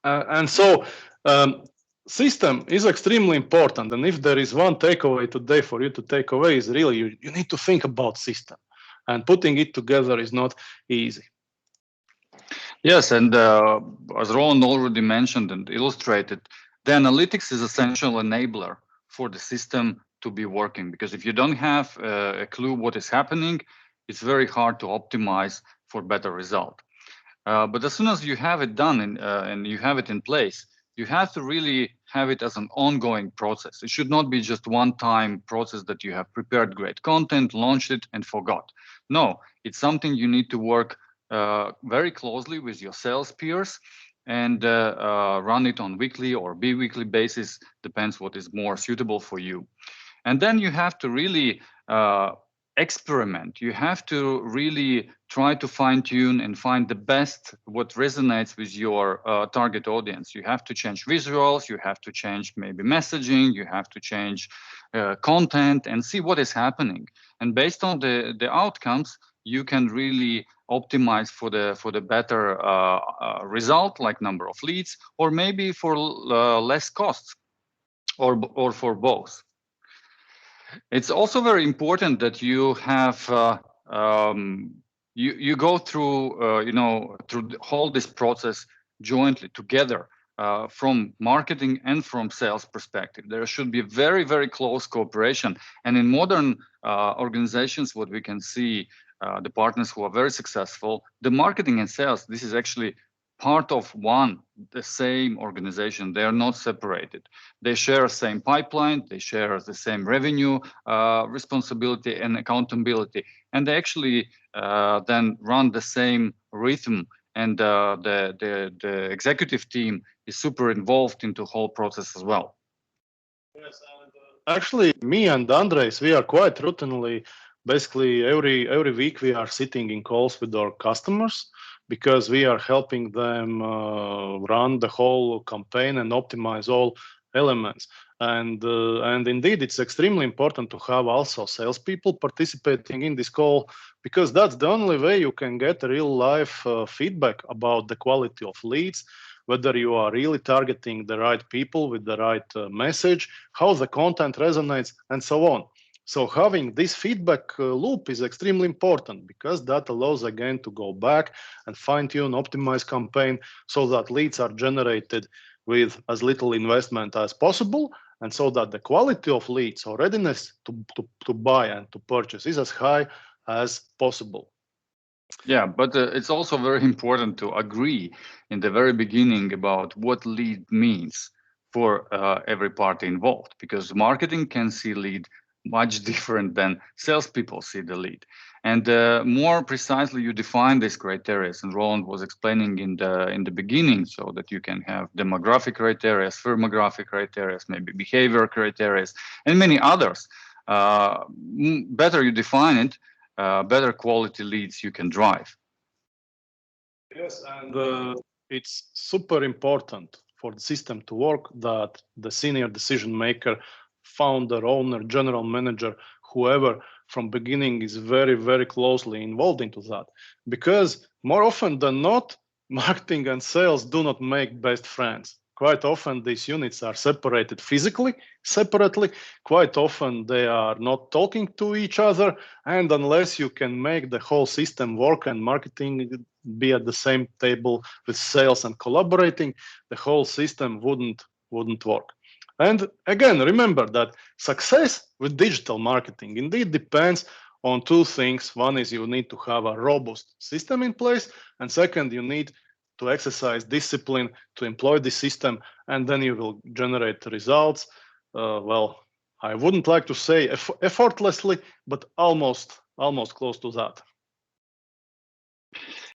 And so system is extremely important. And if there is one takeaway today for you to take away is really you need to think about system. And putting it together is not easy. Yes, and as Roland already mentioned and illustrated, the analytics is essential enabler for the system to be working. Because if you don't have a clue what is happening, it's very hard to optimize for better result. But as soon as you have it done and you have it in place, you have to really have it as an ongoing process. It should not be just one-time process that you have prepared great content, launched it, and forgot. No, it's something you need to work very closely with your sales peers and run it on weekly or bi-weekly basis, depends what is more suitable for you. And then you have to really experiment. You have to really try to fine tune and find the best what resonates with your target audience. You have to change visuals, you have to change maybe messaging, you have to change content and see what is happening. And based on the outcomes, you can really optimize for the better result, like number of leads, or maybe for less costs, or for both. It's also very important that you have you go through through the whole this process jointly together from marketing and from sales perspective. There should be very, very close cooperation. And in modern organizations, what we can see, the partners who are very successful, the marketing and sales, this is actually part of the same organization. They are not separated. They share the same pipeline, they share the same revenue responsibility and accountability, and they actually then run the same rhythm. And the executive team is super involved into the whole process as well. Yes, and actually, me and Andres, we are quite routinely, basically every week we are sitting in calls with our customers, because we are helping them run the whole campaign and optimize all elements. And indeed, it's extremely important to have also salespeople participating in this call, because that's the only way you can get real life feedback about the quality of leads, whether you are really targeting the right people with the right message, how the content resonates, and so on. So having this feedback loop is extremely important, because that allows again to go back and fine-tune, optimize campaign so that leads are generated with as little investment as possible, and so that the quality of leads or readiness to buy and to purchase is as high as possible. Yeah, but it's also very important to agree in the very beginning about what lead means for every party involved, because marketing can see lead much different than salespeople see the lead. And more precisely, you define these criteria, and Roland was explaining in the beginning, so that you can have demographic criteria, firmographic criteria, maybe behavior criteria, and many others. Better you define it, better quality leads you can drive. Yes, and it's super important for the system to work that the senior decision maker, founder, owner, general manager, whoever from beginning is very, very closely involved into that. Because more often than not, marketing and sales do not make best friends. Quite often these units are separated physically, separately. Quite often they are not talking to each other. And unless you can make the whole system work and marketing be at the same table with sales and collaborating, the whole system wouldn't work. And again, remember that success with digital marketing indeed depends on two things. One is you need to have a robust system in place, and second, you need to exercise discipline to employ the system, and then you will generate results. Well, I wouldn't like to say effortlessly, but almost close to that.